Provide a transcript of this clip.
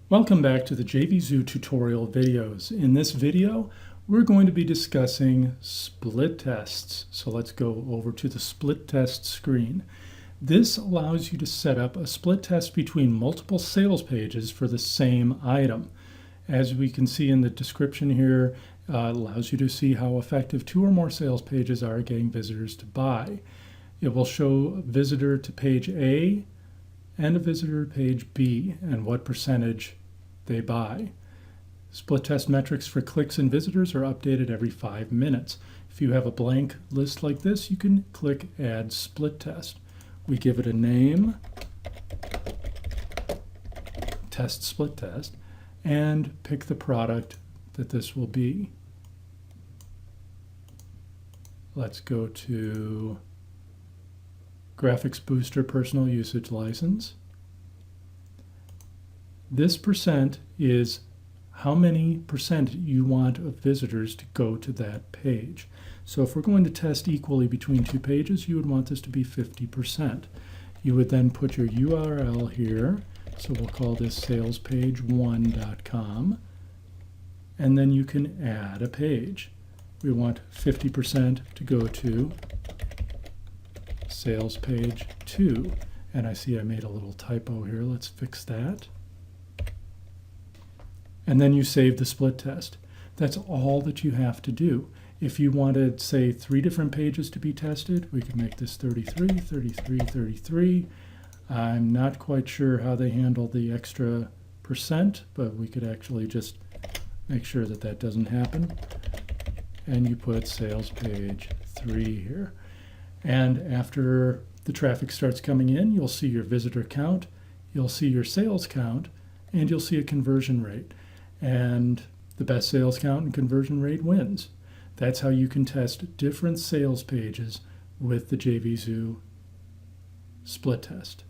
Welcome back to the JVZoo tutorial videos. In this video, we're going to be discussing split tests. So let's go over to the split test screen. This allows you to set up a split test between multiple sales pages for the same item. As we can see in the description here, it allows you to see how effective 2 or more sales pages are at getting visitors to buy. It will show a visitor to page A and a visitor to page B and what percentage they buy. Split test metrics for clicks and visitors are updated every 5 minutes. If you have a blank list like this, you can click Add Split Test. We give it a name, Test Split Test, and pick the product that this will be. Let's go to Graphics Booster Personal Usage License. This percent is how many percent you want of visitors to go to that page. So if we're going to test equally between 2 pages, you would want this to be 50%. You would then put your URL here. So we'll call this salespage1.com. And then you can add a page. We want 50% to go to sales page 2. And I see I made a little typo here. Let's fix that. And then you save the split test. That's all that you have to do. If you wanted, say, 3 different pages to be tested, we could make this 33, 33, 33. I'm not quite sure how they handle the extra percent, but we could actually just make sure that that doesn't happen. And you put sales page 3 here. And after the traffic starts coming in, you'll see your visitor count, you'll see your sales count, and you'll see a conversion rate. And the best sales count and conversion rate wins. That's how you can test different sales pages with the JVZoo split test.